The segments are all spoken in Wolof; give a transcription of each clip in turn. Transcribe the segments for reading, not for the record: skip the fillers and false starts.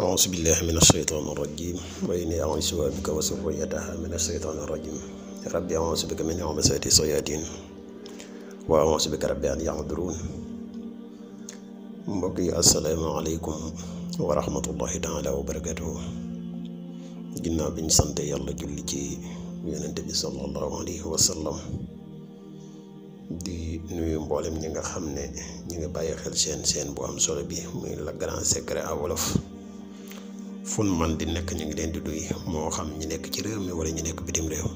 أعوذ بالله من الشيطان الرجيم وإني أعوذ بك وذريتها من الشيطان الرجيم ربي أعوذ بك من همزات الشياطين وأعوذ بك ربي أن يحضرون. mbokk yi asalaamaaleykum wa rahmatullahi taala wa barakatuhu. ginnaaw bi ñu sant yàlla julli ci yonente bi sallallahu alayhi wa sallam di nuyu mboolem ñi nga xam ne ñi nga bàyyi xel seen bu am solo bi muy le grand secret en wolof. fun man di nekk ñu ngi leen di duy moo xam ñi nekk ci réew mi wala ñu nekk bitim réew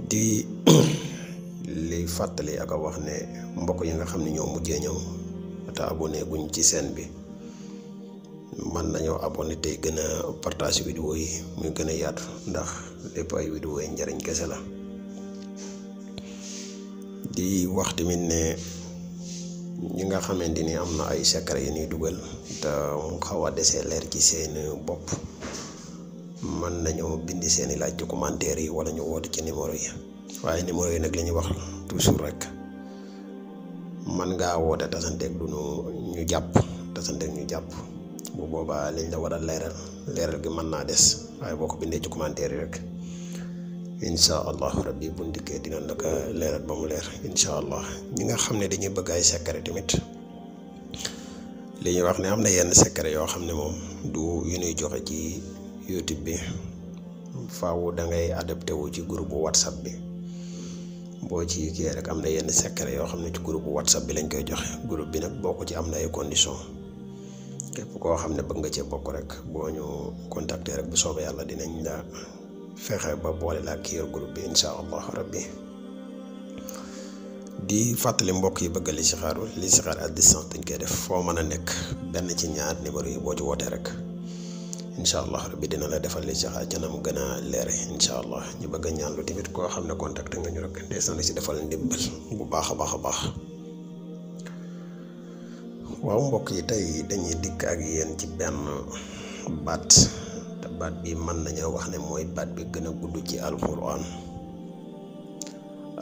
di li fàttali ak a wax ne mbokk yi nga xam ne ñoo mujjee ñëw te abonné guñ ci chaîne bi man nañoo abonné tey gën a partage vidéo yi muy gën a yaatu ndax lépp ay vidéo yi njariñ kese la. di wax tamit ne ñi nga xamante ni am na ay secret yi ñuy dugal te mu xaw a desee leer ci seen bopp mën nañoo bindi seeni laaj ci commentaire yi wala ñu woote ci numéro yi. waaye numéro yi nag la ñuy wax toujours rek man ngaa woote tasanteeg du ñu jàpp bu boobaa liñ la war a leeral gi mën naa des waaye boo ko bindee ci commentaire yi rek incha allah rabbi bu ndikkee dina la ko leeral ba mu leer incha allah. ñi nga xam ne dañuy bëgg ay secret tamit li ñuy wax ne am na yenn secret yoo xam ne moom du yu ñuy joxe ci YouTube bi faaw da ngay adapté wu ci groupe WhatsApp bi. boo ci kii rek am na yenn secret yoo xam ne ci groupe WhatsApp bi lañ koy joxe. groupe bi nag bokk ci am na ay conditions képp koo xam ne bëgg nga cee bokk rek boo ñu contacter rek bu soobee yàlla dinañ la fexe ba boole la kii yor groupe bi incha allah rabbi. di fàttali mbokk yi bëgg listixaar à distance dañ koy def foo mën a nekk benn ci ñaar numéro yi boo ci wootee rek incha allah rabbi dina la defal listixaar ca na mu gën a leere incha allah. ñu bëgg a ñaan lu tamit koo xam ne contacté nga ñu rek des na si defal ndimbal bu baax a baax. waaw mbokk yi tey dañuy dikk ak yéen ci benn baat te baat bi mën nañoo wax ne mooy baat bi gën a gudd ci alquran.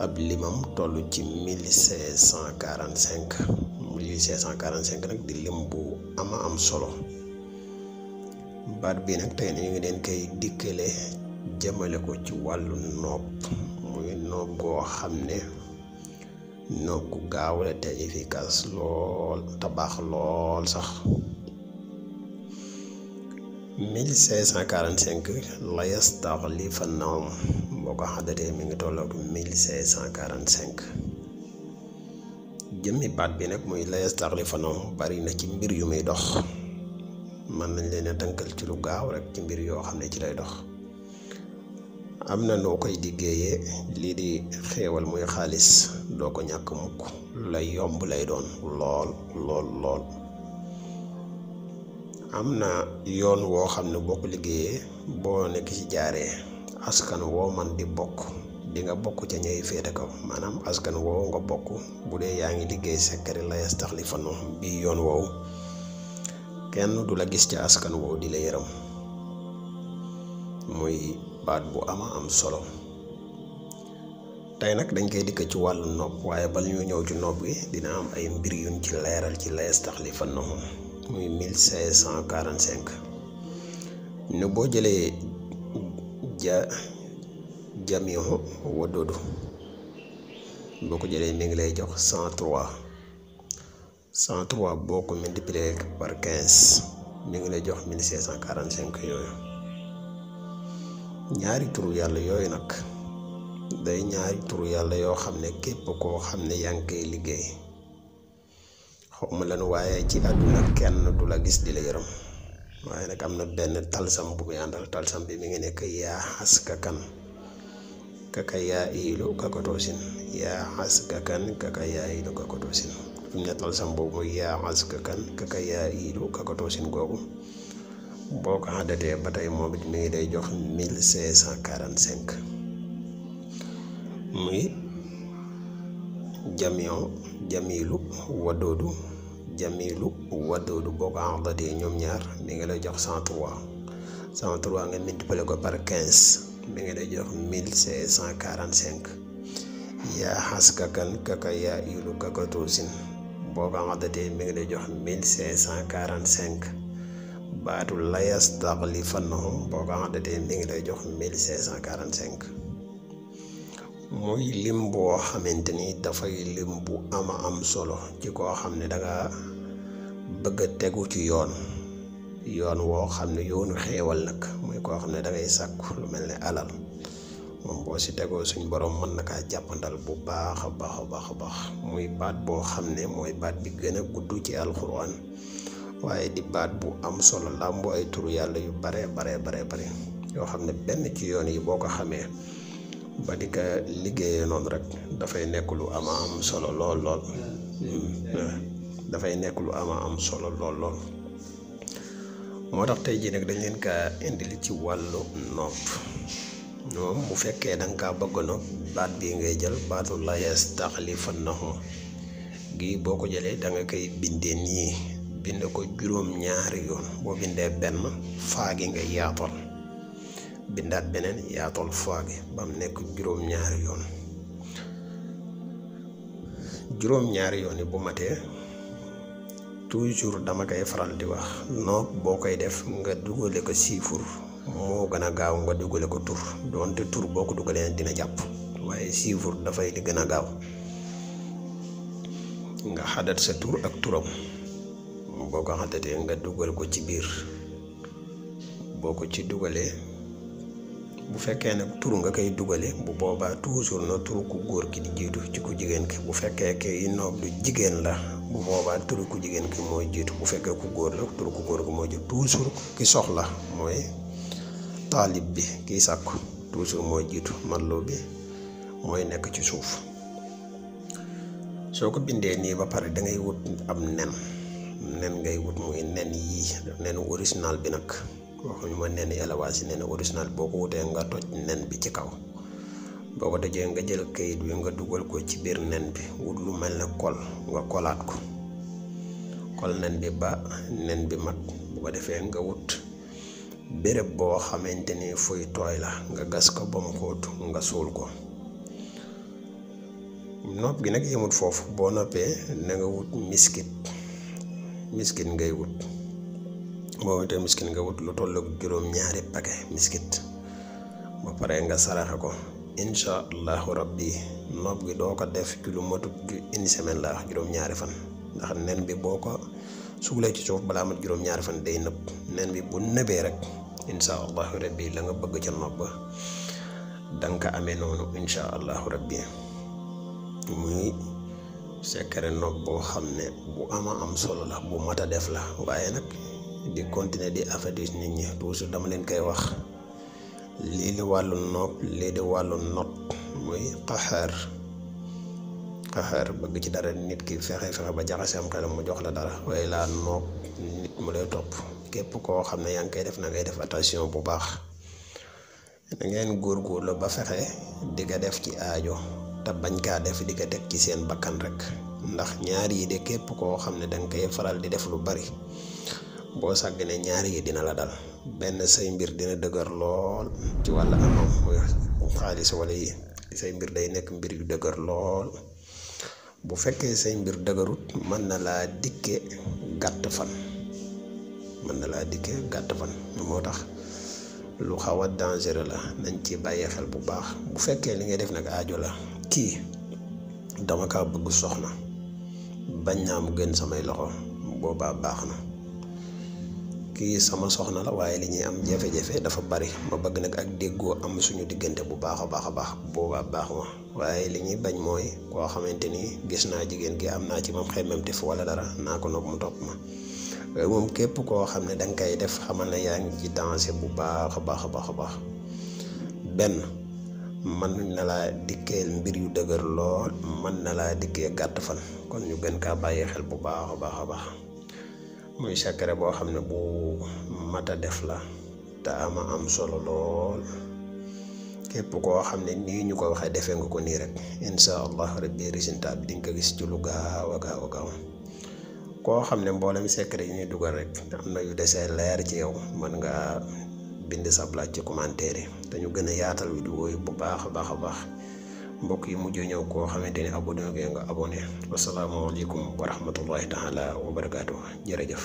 ab limam toll ci 1645 nag di lim bu am solo. baat bi nag tey ñu ngi leen koy dikkale jëmale ko ci wàllu nopp muy nopp goo xam ne nopp gu gaaw la te efficace lool te baax lool sax. 1645 la yastaxlifannahum boo ko xaddatee mi ngi tolloog 1645. jëmmi baat bi nag muy la yastaxlifannahum bari na ci mbir yu muy dox. mën nañ leen a tënkal ci lu gaaw rek ci mbir yoo xam ne ci lay dox. am na noo koy liggéeyee lii di xéewal muy xaalis doo ko ñàkk mukk lay yomb lay doon lool. am na yoon woo xam ne boo ko liggéeyee boo nekk ci jaaree askan woo man di bokk di nga bokk ca ñooy féete kaw. maanaam askan woowu nga bokk bu dee yaa ngi liggéey secret la yastaxlifannahum bii yoon woowu kenn du la gis ci askan woowu di la yërëm. muy baat bu am solo. tey nag dañ koy dikk ci wàllu nopp waaye bala ñu ñëw ci nopp gi dina am ay mbir yuñ ci leeral ci la yastaxlifannahum muy 1645. ne boo jëlee jamihu wadodu boo ko jëlee mi ngi lay jox 103 boo ko multiplier par 15 mi ngi lay jox 1645 yooyu. ñaari turu yàlla yooyu nag day ñaari turu yàlla yoo xam ne képp koo xam ne yaa ngi koy liggéey xawma lan waaye ci àdduna kenn du la gis di la yërëm. waaye nag am na benn talsam bu muy àndal. talsam bi mi ngi nekk yaa xaska kan kaka yaa iilu kakatoosin yaa xaska kan kaka yaa iilu kakatoosin. fi mu ne talsam boobu muy yaa xaska kan kaka yaa iilu kakatoosin googu boo ko xaddatee ba tey moom it mi ngi day jox 1645. muy jamilu wadoodu boo ko xaddatee ñoom ñaar mi ngi lay jox 103 nga multiplier ko par 15 mi ngi lay jox 1645. yaa xaska kan kaka yaa ilu kakatoosin boo ko xaddatee mi ngi lay jox 1545 baatu la yastaxlifannahum boo ko xaddatee mi ngi lay jox 1545 muy lim boo xamante ni dafay lim bu ama am solo ci koo xam ne danga bëgg a tegu ci yoon woo xam ne yoonu xeewal nag muy koo xam ne dangay sàkku lu mel ne alal moom boo si tegoo suñ borom mën na kaa jàppandal bu baax a baax muy baat boo xam ne mooy baat bi gën a gudd ci alxuraan waaye di baat bu am solo làmbu ay turu yàlla yu bare yoo xam ne benn ci yoon yi boo ko xamee ba di ko liggéeyee noonu rek dafay nekk lu ama am solo lool dafay nekk lu ama am solo lool moo tax tey jii nag dañ leen kaa indil ci wàllu nopp moom bu fekkee danga kaa bëgg nopp baat bii ngay jël baatu la yastaxlifannahum gi boo ko jëlee da nga koy bindee nii bind ko juróom-ñaari yoon boo bindee benn faa gi nga yaatal bindaat beneen yaatal faa gi ba mu nekk juróom-ñaari yoon yi bu matee toujours dama koy faral di wax nopp boo koy def nga dugale ko chiffre moo gën a gaaw nga dugale ko tur doonte tur boo ko dugalee dina jàpp waaye chiffre dafay di gën a gaaw nga xadat sa tur ak turam boo ko xadatee nga dugal ko ci biir boo ko ci dugalee bu fekkee nag tur nga koy dugale bu boobaa toujours na turu ku góor ki di jiitu ci ku jigéen ki bu fekkee kay noob du jigéen la bu boobaa turu ku jigéen ki mooy jiitu bu fekkee ku góor la turu ku góor ki mooy jiitu toujours ki soxla mooy taalib bi kiy sàkku toujours mooy jiitu marlo bi mooy nekk ci suuf soo ko bindee nii ba pare dangay wut ab nen ngay wut muy nen yii nenu original bi nag waxuñu ma nen élevage yi nen original boo ko wutee nga toj nen bi ci kaw boo ko tojee nga jël kayit bi nga dugal ko ci biir nen bi wut lu mel ne kol nga kolaat ko kol nen bi ba nen bi mat bu ko defee nga wut béréb boo xamante ni fuy tooy la nga gas ko ba mu xóot nga suul ko nopp gi nag yemut foofu boo noppee na nga wut miskit ngay wut boo wutee miskit nga wut lu tollook juróom-ñaari paquet miskit ba pare nga saraxe ko incha allahu rabbi nopp gi doo ko def ci lu matut une semaine la juróom-ñaari fan ndax nen bi boo ko suulee ci suuf balaa mat juróom-ñaari fan day nëb nen bi bu nëbee rek incha allahu rabbi la nga bëgg ca nopp ba danga ko amee noonu incha allahu rabbi muy secret nopp boo xam ne bu ama am solo la bu mat a def la waaye nag di continuer di avertir nit ñi toujours dama leen koy wax lii di wàllu nopp lii di wàllu not muy xaxaar bëgg ci dara nit ki fexe ba jaxase am xelam mu jox la dara waaye laa nopp nit mu lay topp képp koo xam ne yaa ngi koy def na ngay def attention bu baax da ngeen góorgóorlu ba fexe di ko def ci aajo te bañ kaa def di ko teg ci seen bakkan rek ndax ñaar yi de képp koo xam ne danga koy faral di def lu bari boo sàgganee ñaar yi dina la dal benn say mbir dina dëgër lool ci wàll amam muy xaalis wala yi say mbir day nekk mbir yu dëgër lool bu fekkee say mbir dëgërut mën na laa dikke gàtt fan moo tax lu xaw a dangereux la nañ ci bàyyi xel bu baax bu fekkee li ngay def nag aajo la kii dama kaa bëgg soxna bañ naa mu gën samay loxo boobaa baax na kii sama soxna la waaye li ñuy am jafe-jafe dafa bari ma bëgg nag ak déggoo am suñu diggante bu baax a baax boobaa baax ma waaye li ñuy bañ mooy koo xamante ni gis naa jigéen gi am naa ci moom xemmemteef wala dara naa ko nopp mu topp ma moom képp koo xam ne danga koy def xamal ne yaa ngi ci danger bu baax a baax benn mën na laa dikkee mbir yu dëgër lool mën na laa dikkee gàtt fan kon ñu gën kaa bàyyi xel bu baax a baax muy secret boo xam ne bu mat a def la te ama am solo lool képp koo xam ne nii ñu ko waxee defee nga ko nii rek incha allah rabbi résultat bi di nga ko gis ci lu gaaw a gaaw koo xam ne mboolem secret yi ñuy dugal rek am na yu desee leer ci yow mën nga bind sa laaj ci commentaire yi dañu gën a yaatal vidéo yi bu baax a baax mbokk yi mujj ñëw koo xamante ni abonné nga abonné. Wasalaamaaleykum wa rahmatullahi taala wa barakaatu jërëjëf.